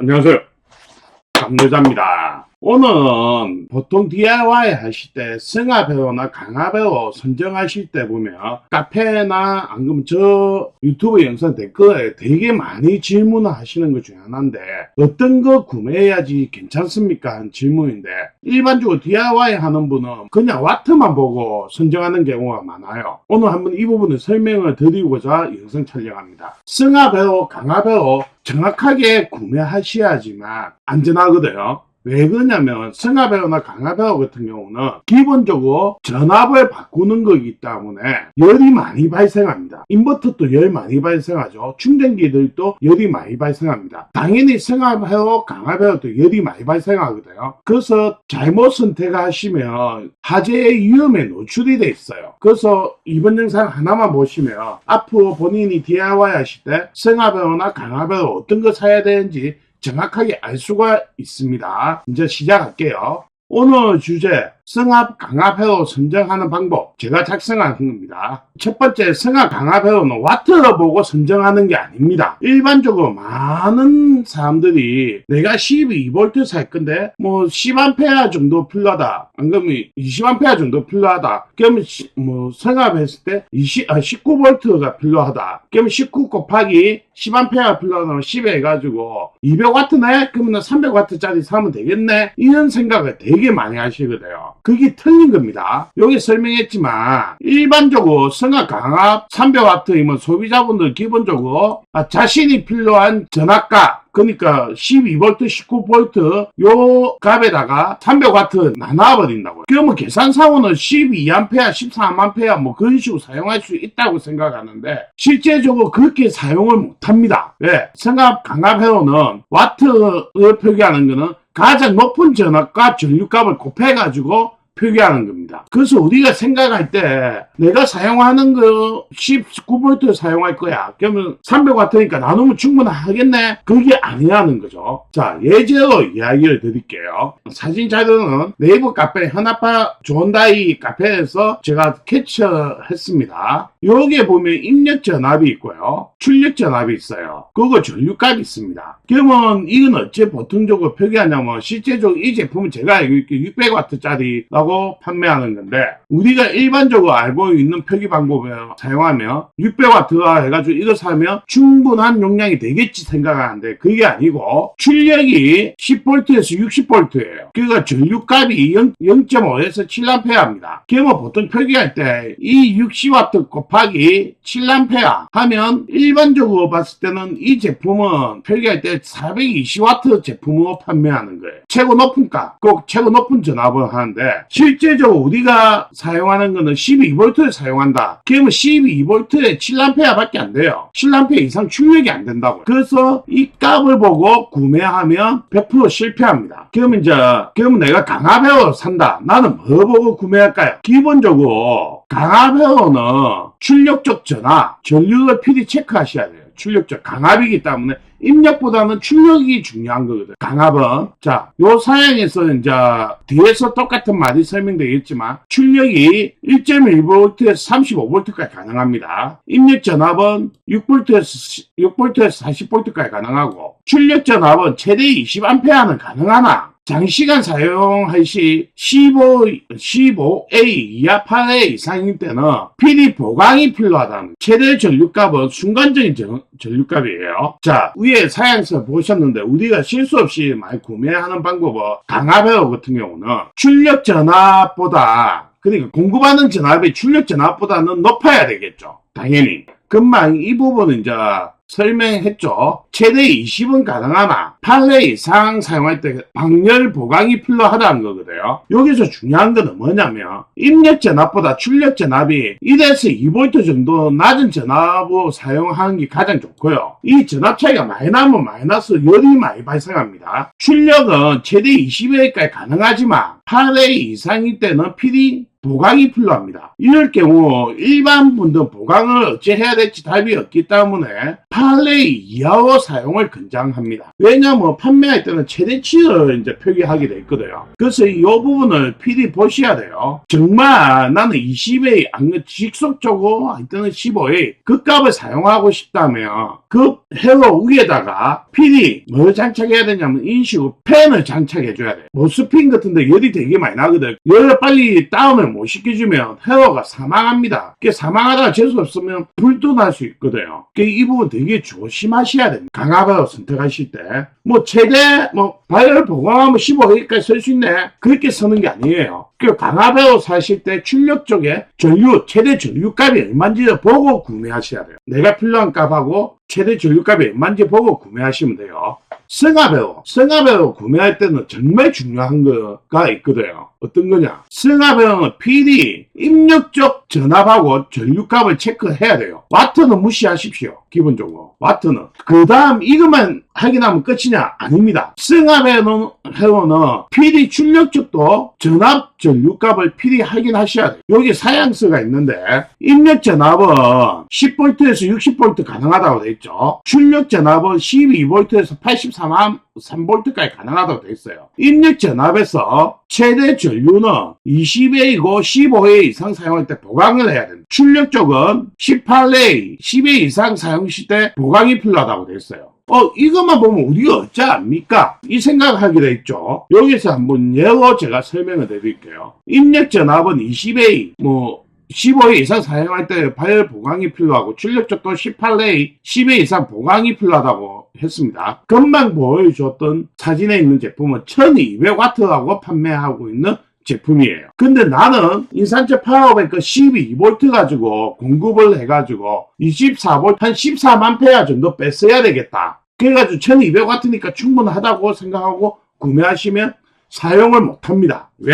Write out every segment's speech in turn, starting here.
안녕하세요. 감여자입니다. 오늘은 보통 DIY 하실 때 승하배우나 강화배우 선정하실 때 보면 카페나 안 그러면 저 유튜브 영상 댓글에 되게 많이 질문을 하시는 것 중에 하나인데 어떤 거 구매해야지 괜찮습니까? 하는 질문인데 일반적으로 DIY 하는 분은 그냥 와트만 보고 선정하는 경우가 많아요. 오늘 한번 이 부분을 설명을 드리고자 영상 촬영합니다. 승하배우, 강화배우 정확하게 구매하셔야지만 안전하거든요. 왜 그러냐면 승하배우나 강화배우 같은 경우는 기본적으로 전압을 바꾸는 거기 때문에 열이 많이 발생합니다. 인버터도 열 많이 발생하죠. 충전기들도 열이 많이 발생합니다. 당연히 승하배우, 강화배우도 열이 많이 발생하거든요. 그래서 잘못 선택하시면 화재의 위험에 노출이 돼 있어요. 그래서 이번 영상 하나만 보시면 앞으로 본인이 DIY 하실 때 승하배우나 강화배우 어떤 거 사야 되는지 정확하게 알 수가 있습니다. 이제 시작할게요. 오늘 주제 승합 강화배우 선정하는 방법 제가 작성한 겁니다. 첫 번째 승합 강화배우는 와트를 보고 선정하는 게 아닙니다. 일반적으로 많은 사람들이 내가 12V 살 건데 뭐 10A 정도 필요하다 안 그러면 20A 정도 필요하다 그러면 뭐 승합했을 때 19V가 필요하다 그러면 19 곱하기 10A 필요하다면 10 해가지고 200W네? 그러면 300W짜리 사면 되겠네? 이런 생각을 되게 많이 하시거든요. 그게 틀린 겁니다. 여기 설명했지만 일반적으로 승합 강압 300W이면 소비자분들 기본적으로 자신이 필요한 전압값 그러니까 12V, 19V 요 값에다가 300W 나눠버린다고요. 그러면 계산상으로는 12A, 13A 뭐 그런 식으로 사용할 수 있다고 생각하는데 실제적으로 그렇게 사용을 못합니다. 왜? 승합 강압회로는 와트를 표기하는 거는 가장 높은 전압과 전류값을 곱해가지고 표기하는 겁니다. 그래서 우리가 생각할 때 내가 사용하는 거 19V 사용할 거야. 그러면 300W니까 나누면 충분하겠네? 그게 아니라는 거죠. 자, 예제로 이야기를 드릴게요. 사진 자료는 네이버 카페 현아파 좋은다이 카페에서 제가 캡처했습니다. 여기에 보면 입력 전압이 있고요. 출력 전압이 있어요. 그리고 전류값이 있습니다. 그러면 이건 어째 보통적으로 표기하냐면 실제적으로 이 제품은 제가 이렇게 600W짜리라고 판매하는 건데 우리가 일반적으로 알고 있는 표기 방법을 사용하면 600W가 해가지고 이거 사면 충분한 용량이 되겠지 생각하는데 그게 아니고 출력이 10V에서 60V예요. 그러니까 전류값이 0.5에서 7A입니다. 그러면 보통 표기할 때 이 60W 곱하기 7A 하면 일반적으로 봤을 때는 이 제품은 표기할 때 420W 제품으로 판매하는 거예요. 최고 높은 값, 꼭 최고 높은 전압을 하는데 실제적으로 우리가 사용하는 거는 12V를 사용한다. 그러면 12V에 7A 밖에 안 돼요. 7A 이상 출력이 안 된다고요. 그래서 이 값을 보고 구매하면 100% 실패합니다. 그러면 내가 강화배우 산다. 나는 뭐 보고 구매할까요? 기본적으로 강화배우는 출력적 전압, 전류를 필히 체크하셔야 돼요. 출력적 강압이기 때문에 입력보다는 출력이 중요한 거거든. 강압은 요 사양에서 이제 뒤에서 똑같은 말이 설명되겠지만 출력이 1.1V에서 35V까지 가능합니다. 입력 전압은 6V에서 40V까지 가능하고 출력 전압은 최대 20A는 가능하나 장시간 사용할 시 15A 이하 8A 이상일 때는 PD 보강이 필요하다는 최대 전류값은 순간적인 전류값이에요. 자, 위에 사양서 보셨는데 우리가 실수 없이 많이 구매하는 방법은 강화배우 같은 경우는 출력 전압보다 그러니까 공급하는 전압이 출력 전압보다는 높아야 되겠죠. 당연히. 금방 이 부분은 이제 설명했죠. 최대 20은 가능하나 8회 이상 사용할 때 방열 보강이 필요하다는 거거든요. 여기서 중요한 거는 뭐냐면 입력 전압보다 출력 전압이 1에서 2V 정도 낮은 전압으로 사용하는 게 가장 좋고요. 이 전압 차이가 많이 나면 마이너스 열이 많이 발생합니다. 출력은 최대 20회까지 가능하지만 8회 이상일 때는 PD 보강이 필요합니다. 이럴 경우 일반 분들 보강을 어찌 해야 될지 답이 없기 때문에 18A 이하의 사용을 권장합니다. 왜냐하면 판매할 때는 최대치를 이제 표기하게 돼 있거든요. 그래서 이 부분을 PD 보셔야 돼요. 정말 나는 20A 직속적으로 할 때는 15A 그 값을 사용하고 싶다면 그 헤어 위에다가 PD 뭘 장착해야 되냐면 인식후 팬을 장착해 줘야 돼요. 뭐 스핀 같은데 열이 되게 많이 나거든. 열을 빨리 다운을 못 시켜주면 헤어가 사망합니다. 사망하다가 재수 없으면 불도 날 수 있거든요. 이 부분 되게 조심하셔야 됩니다. 강압을 선택하실 때 뭐 최대 바이럴 보강하면 15A까지 쓸 수 있네 그렇게 쓰는 게 아니에요. 강압으로 사실 때 출력 쪽에 최대 전류값이 얼마인지 보고 구매하셔야 돼요. 내가 필요한 값하고 최대 전류값이 얼마인지 보고 구매하시면 돼요. 승합배로 구매할 때는 정말 중요한 거가 있거든요. 어떤 거냐? 승합배는 PD 입력적 전압하고 전류값을 체크해야 돼요. 와트는 무시하십시오. 기본적으로 와트는. 그 다음 이것만 확인하면 끝이냐? 아닙니다. 승합배는 PD 출력적도 전압 전류값을 PD 확인하셔야 돼요. 여기 사양서가 있는데 입력 전압은 10V에서 60V 가능하다고 되어 있죠. 출력 전압은 12V에서 83.3V까지 가능하다고 되어 있어요. 입력 전압에서 최대 전류는 20A이고 15A 이상 사용할 때 보강을 해야 됩니다. 출력 쪽은 18A, 10A 이상 사용시 때 보강이 필요하다고 되어 있어요. 이것만 보면 우리가 어찌 압니까? 이 생각하게 돼 있죠. 여기서 한번 예로 제가 설명을 드릴게요. 입력 전압은 20A, 15A 이상 사용할 때 바이럴 보강이 필요하고 출력적도 18A, 10A 이상 보강이 필요하다고 했습니다. 금방 보여줬던 사진에 있는 제품은 1200W하고 판매하고 있는 제품이에요. 근데 나는 인산철 파워뱅크 12V 가지고 공급을 해가지고 24V 한 14만페아 정도 뺐어야 되겠다. 그래가지고 1200W니까 충분하다고 생각하고 구매하시면 사용을 못합니다. 왜?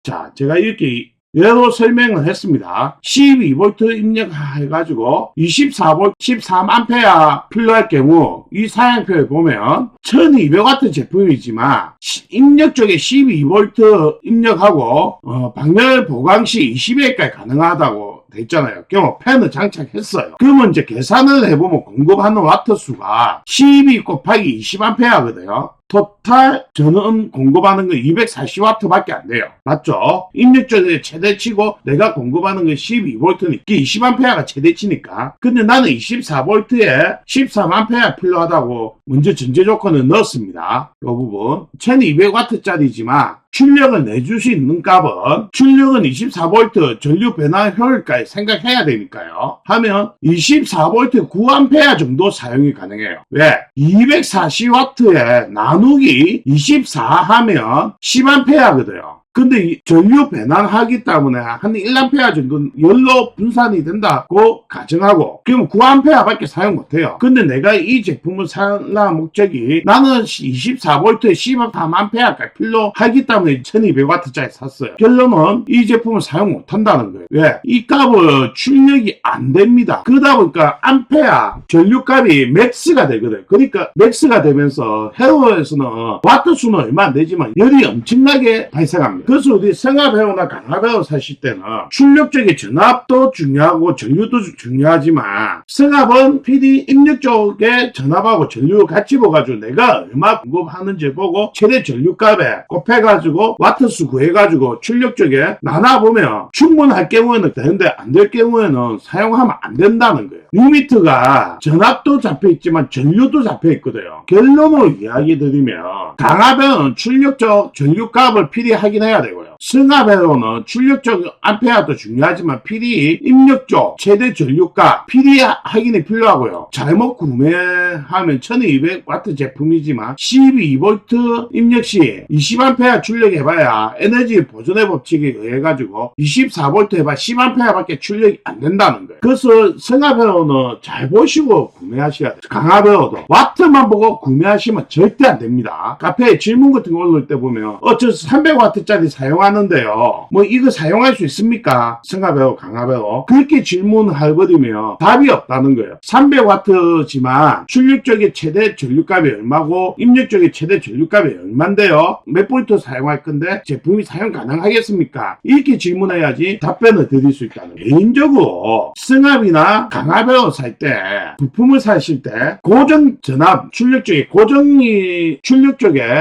자, 제가 이렇게 예로 설명을 했습니다. 12V 입력해가지고 24V 13A 필요할 경우 이 사양표에 보면 1200W 제품이지만 입력 쪽에 12V 입력하고 방열 보강 시 20A까지 가능하다고 돼 있잖아요. 경우 팬을 장착했어요. 그러면 이제 계산을 해보면 공급하는 와트 수가 12 곱하기 20A거든요. 토탈 저는 공급하는 건 240W 밖에 안 돼요. 맞죠? 입력적에 최대치고 내가 공급하는 건 12V니까 20A가 최대치니까. 근데 나는 24V에 13A 필요하다고 먼저 전제 조건을 넣었습니다. 이 부분 1200W짜리지만 출력을 내줄 수 있는 값은 출력은 24V 전류 변화 효율까지 생각해야 되니까요. 하면 24V 9A 정도 사용이 가능해요. 왜? 240W에 나누기 24 하면 10A거든요. 근데 전류 배난하기 때문에 한 1A 정도는 열로 분산이 된다고 가정하고 그러면 9A 밖에 사용 못해요. 근데 내가 이 제품을 사는 목적이 나는 24V에 13A까지 필요하기 때문에 1200W짜리 샀어요. 결론은 이 제품을 사용 못한다는 거예요. 왜? 이 값은 출력이 안 됩니다. 그러다 보니까 암페아 전류값이 맥스가 되거든요. 그러니까 맥스가 되면서 헤어에서는 와트 수는 얼마 안 되지만 열이 엄청나게 발생합니다. 그래서 우리 승합회로나 강압회로 사실 때는 출력적인 전압도 중요하고 전류도 중요하지만 승합은 PD 입력 쪽에 전압하고 전류 같이 보가지고 내가 얼마 공급하는지 보고 최대 전류값에 곱해가지고 와트수 구해가지고 출력 쪽에 나눠보면 충분할 경우에는 되는데 안 될 경우에는 사용하면 안 된다는 거예요. 리미트가 전압도 잡혀있지만 전류도 잡혀있거든요. 결론으로 이야기 드리면 강압회로는 출력적 전류값을 PD 확인해야 되고요. 승합회로는 출력적 암페아도 중요하지만 PD 입력적 최대 전류값 PD 확인이 필요하고요. 잘못 구매하면 1200W 제품이지만 12V 입력 시 20A 출력해봐야 에너지 보존의 법칙에 의해가지고 24V 해봐 10A 밖에 출력이 안 된다는 거예요. 그래서 승합회로는 잘 보시고 구매하셔야 돼요. 강압회로도 와트만 보고 구매하시면 절대 안 됩니다. 카페에 질문 같은 거 올릴 때 보면 저 300W짜리 사용하 사용하는데요. 뭐 이거 사용할 수 있습니까? 승하배우, 강하배우. 그렇게 질문해버리면 답이 없다는 거예요. 300W지만 출력적인 최대 전류값이 얼마고 입력적인 최대 전류값이 얼만데요? 몇 볼트 사용할 건데 제품이 사용 가능하겠습니까? 이렇게 질문해야지 답변을 드릴 수 있다는 거예요. 개인적으로 승합이나 강하배우 살 때 부품을 사실 때 고정 전압 출력 쪽에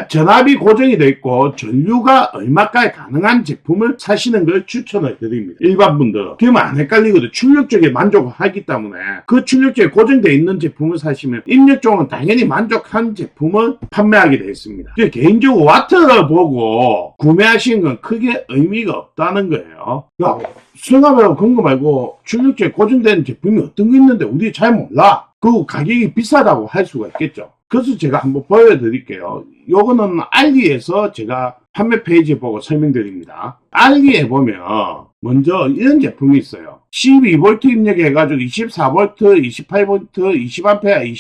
전압이 고정이 되어 있고 전류가 얼마까지 가능한 제품을 사시는 걸 추천을 드립니다. 일반 분들 그러면 안 헷갈리거든요. 출력 쪽에 만족하기 때문에 그 출력 쪽에 고정되어 있는 제품을 사시면 입력 쪽은 당연히 만족한 제품을 판매하게 되어 있습니다. 개인적으로 와트를 보고 구매하시는 건 크게 의미가 없다는 거예요. 승합이라고 그런 거 말고 출력적에 고정된 제품이 어떤 게 있는데 우리 잘 몰라. 그리고 가격이 비싸다고 할 수가 있겠죠. 그래서 제가 한번 보여드릴게요. 요거는 알리에서 제가 판매 페이지 보고 설명드립니다. 알리에 보면 먼저 이런 제품이 있어요. 12V 입력해가지고 24V, 28V, 20A,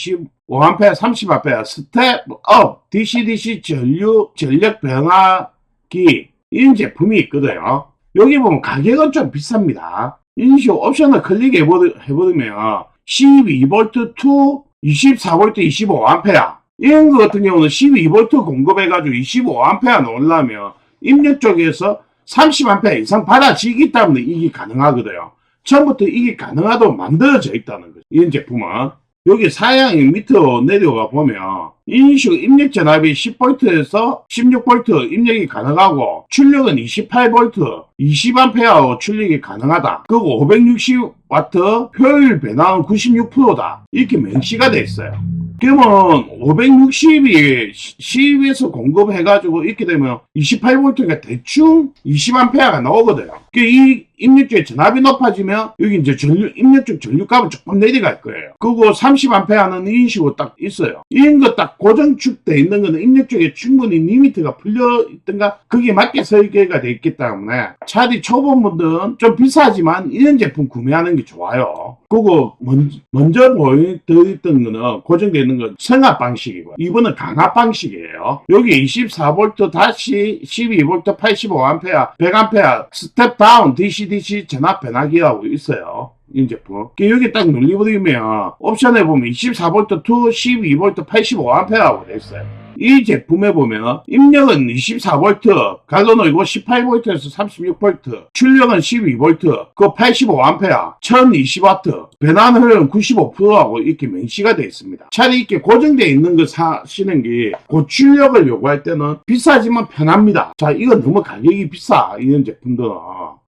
25A, 30A 스텝업 DC-DC 전력 변화기 이런 제품이 있거든요. 여기 보면 가격은 좀 비쌉니다. 이런 식으로 옵션을 클릭해버리면 12V to 24V, 25A 이런 거 같은 경우는 12V 공급해가지고 25A 넣으려면 입력 쪽에서 30A 이상 받아지기 때문에 이게 가능하거든요. 처음부터 이게 가능하도록 만들어져 있다는 거죠. 이런 제품은. 여기 사양이 밑으로 내려가 보면 인식 입력 전압이 10V에서 16V 입력이 가능하고 출력은 28V, 20A 출력이 가능하다. 그리고 560W 효율 변화는 96%다. 이렇게 명시가 돼 있어요. 그러면 560이 10에서 공급해가지고 이렇게 되면 28V가 대충 20A가 나오거든요. 이 입력쪽에 전압이 높아지면 여기 이제 입력쪽 전류값은 조금 내려갈 거예요. 그리고 30A는 이런 식으로 딱 있어요. 이런 거 딱 고정축돼 있는 거는 입력쪽에 충분히 리미트가 풀려 있던가 그게 맞게 설계가 돼 있기 때문에 차라리 초보분들은 좀 비싸지만 이런 제품 구매하는 게 좋아요. 그리고 먼저 보여드렸던 거는 고정되어 있는 건 승합 방식이고요. 이번은 강압 방식이에요. 여기 24V 다시 12V 85A 100A 스텝 다운 DC-DC 전압 변화기라고 있어요. 이 제품. 여기 딱 눌러버리면 옵션에 보면 24V to 12V 85A라고 되어 있어요. 이 제품에 보면 입력은 24V, 갈로노이고 18V에서 36V, 출력은 12V, 그 85A, 1020W, 변환 효율은 95%하고 이렇게 명시가 되어 있습니다. 차라리 이렇게 고정되어 있는 거 사시는 게 고출력을 요구할 때는 비싸지만 편합니다. 자, 이건 너무 가격이 비싸. 이런 제품들은.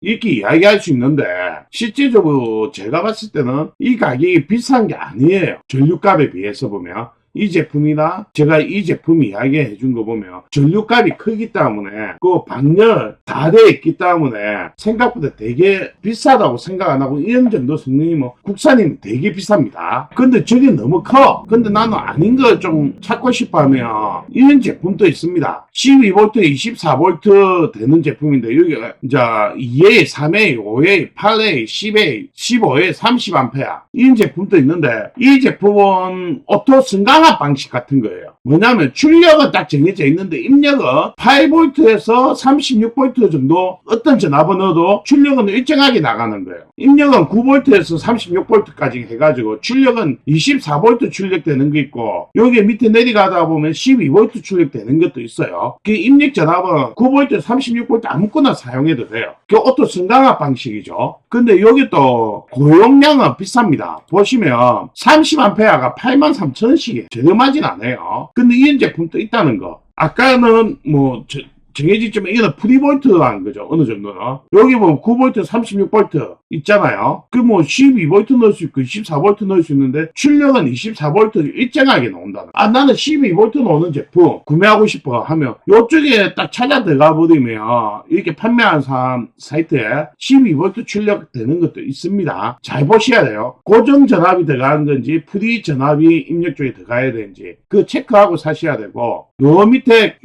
이렇게 이야기할 수 있는데 실제적으로 제가 봤을 때는 이 가격이 비싼 게 아니에요. 전류값에 비해서 보면. 이 제품이나 제가 이 제품 이야기해 준 거 보면 전류값이 크기 때문에 그 방열 다 돼 있기 때문에 생각보다 되게 비싸다고 생각 안 하고 이런 정도 성능이 뭐 국산이면 되게 비쌉니다. 근데 저게 너무 커. 근데 나는 아닌 거 좀 찾고 싶어 하면 이런 제품도 있습니다. 12V, 24V 되는 제품인데 여기 이제 2A, 3A, 5A, 8A, 10A, 15A, 30A 이런 제품도 있는데 이 제품은 오토 승강압 방식 같은 거예요. 뭐냐면 출력은 딱 정해져 있는데 입력은 8V에서 36V 정도 어떤 전압을 넣어도 출력은 일정하게 나가는 거예요. 입력은 9V에서 36V까지 해가지고 출력은 24V 출력되는 게 있고 여기 밑에 내려가다 보면 12V 출력되는 것도 있어요. 그 입력 전압은 9V, 36V 아무거나 사용해도 돼요. 그 오토 승강압 방식이죠. 근데 여기 또 고용량은 비쌉니다. 보시면 30A가 83,000원씩이에요. 저렴하진 않아요. 근데 이런 제품도 있다는 거. 아까는 뭐 정해지지만 이거는 프리볼트라는 거죠. 어느 정도는. 여기 보면 9V, 36V 있잖아요. 그 뭐 12V 넣을 수 있고 24V 넣을 수 있는데 출력은 24V 일정하게 나온다는. 아 나는 12V 나오는 제품 구매하고 싶어 하면 이쪽에 딱 찾아 들어가 버리면 이렇게 판매하는 사람 사이트에 12V 출력 되는 것도 있습니다. 잘 보셔야 돼요. 고정 전압이 들어가는 건지 프리 전압이 입력 쪽에 들어가야 되는지 그 체크하고 사셔야 되고 요 밑에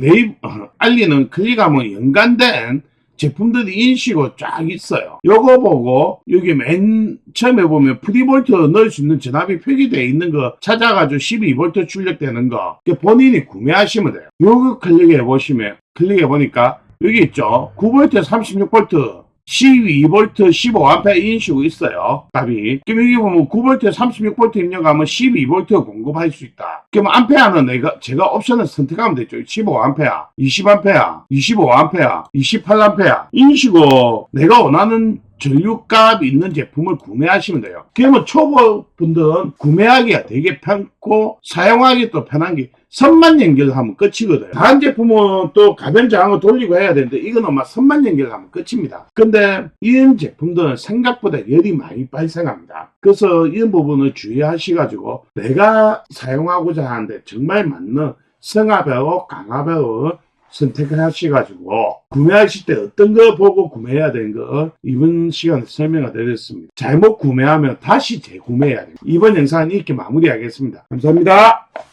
알리는 클릭하면 연관된 제품들이 인식으로 쫙 있어요. 요거 보고 여기 맨 처음에 보면 프리볼트 넣을 수 있는 전압이 표기되어 있는 거 찾아가지고 12V 출력되는 거 본인이 구매하시면 돼요. 요거 클릭해 보시면 클릭해 보니까 여기 있죠. 9V, 36V, 12V, 15A 이런 식으로 있어요. 값이. 그럼 여기 보면 9V, 36V 입력하면 12V 공급할 수 있다. 그럼 암페어는 제가 옵션을 선택하면 되죠. 15A, 20A, 25A, 28A 이런 식으로 내가 원하는 전류값이 있는 제품을 구매하시면 돼요. 그러면 초보분들은 구매하기가 되게 편고 사용하기 또 편한 게 선만 연결하면 끝이거든요. 다른 제품은 또 가변 저항을 돌리고 해야 되는데 이거는 막 선만 연결하면 끝입니다. 근데 이런 제품들은 생각보다 열이 많이 발생합니다. 그래서 이런 부분을 주의하셔가지고 내가 사용하고자 하는데 정말 맞는 승하배우, 강하배우 선택을 하셔가지고 구매하실 때 어떤 거 보고 구매해야 되는 거 이번 시간에 설명을 드렸습니다. 잘못 구매하면 다시 재구매해야 됩니다. 이번 영상은 이렇게 마무리하겠습니다. 감사합니다.